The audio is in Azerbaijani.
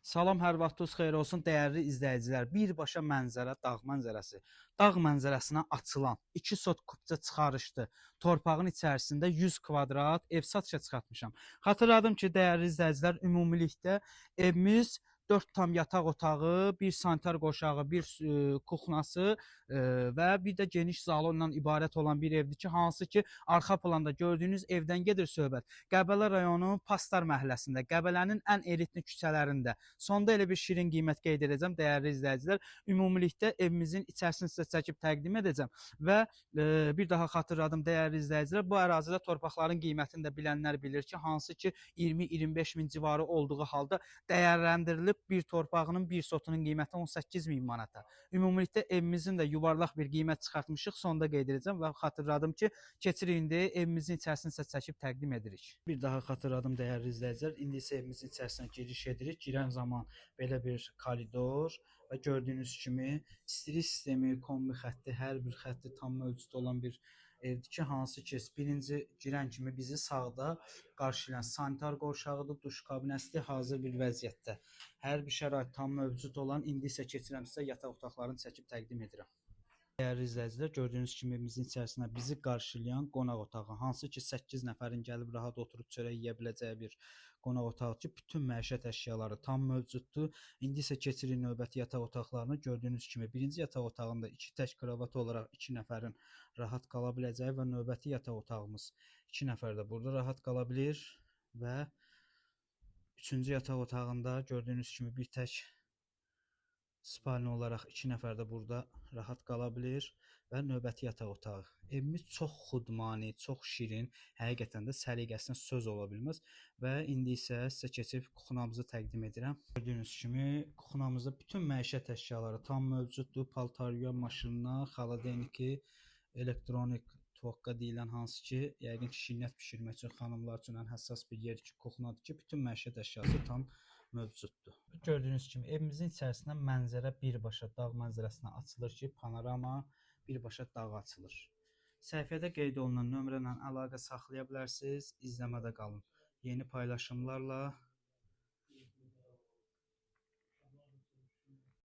Salam, hər vaxtınız xeyir olsun, dəyərli izləyicilər. Birbaşa mənzərə, dağ mənzərəsi. Dağ mənzərəsinə açılan 2 sot kubca çıxarışdı. Torpağın içərisində 100 kvadrat ev satışa çıxartmışam. Xatırladım ki, dəyərli izləyicilər, ümumilikdə evimiz 4 tam yataq otağı, bir sanitar qoşağı, bir kuxnası və bir də geniş salonla ibarət olan bir evdir ki, hansı ki, arxa planda gördüyünüz evdən gedir söhbət. Qəbələ rayonu Pastar məhəlləsində, Qəbələnin ən elitli küçələrində. Sonda elə bir şirin qiymət qeyd edəcəm, dəyərli izləyicilər. Ümumilikdə evimizin içərisini sizə çəkib təqdim edəcəm və bir daha xatırladım, dəyərli izləyicilər. Bu ərazidə torpaqların qiymətini də bilənlər bilir ki, hansı ki 20-25 min civarı olduğu halda dəyərləndirilib bir torpağının bir sotunun qiyməti 18 min manata. Ümumilikdə evimizin də yuvarlaq bir qiymət çıxartmışıq, sonda qeyd edəcəm və xatırladım ki, keçirik indi evimizin içərisini sizə çəkib təqdim edirik. Bir daha xatırladım, dəyərli izləyicilər. İndi isə evimizin içərisinə giriş edirik. Girən zaman belə bir koridor və gördüyünüz kimi istilik sistemi, kombi xətti, hər bir xətti tam mövcud olan bir evdir ki, hansı ki, birinci girən kimi bizi sağda qarşılayan sanitar qovşağıdır, duş kabinəsi hazır bir vəziyyətdə. Hər bir şərait tam mövcud olan, indi isə keçirəm sizə yataq otaqlarını çəkib təqdim edirəm. Dəyərli izləyicilər, gördüyünüz kimi evimizin içərisinə bizi qarşılayan qonaq otağı, hansı ki 8 nəfərin gəlib rahat oturub çörək yeyə biləcəyi bir qonaq otağı ki, bütün məişət əşyaları tam mövcuddur. İndi isə keçirik növbəti yataq otaqlarına. Gördüyünüz kimi birinci yataq otağında 2 tək kravat olaraq 2 nəfərin rahat qala biləcəyi və növbəti yataq otağımız 2 nəfər də burada rahat qala bilir və üçüncü yataq otağında gördüyünüz kimi bir tək spalni olaraq 2 nəfər də burada rahat qala bilir və növbəti yataq otağı. Evimiz çox xudmani, çox şirin, həqiqətən də səliqəsinə söz ola bilməz və indi isə sizə keçib kuxnamızı təqdim edirəm. Gördüyünüz kimi kuxnamızda bütün məişət əşyaları tam mövcuddur. Paltarya, maşınla, xaladeniki, elektronik tokqa deyilən, hansı ki, yəqin ki, şirniyyat bişirmək üçün xanımlar üçün ən həssas bir yer ki, kuxnadır ki, bütün məişət əşyası tam mövcuddur. Gördüyünüz kimi evimizin içərisindən mənzərə birbaşa dağ mənzərəsinə açılır ki, panorama birbaşa dağa açılır. Səhifədə qeyd olunan nömrə ilə əlaqə saxlaya bilərsiniz. İzləmədə qalın. Yeni paylaşımlarla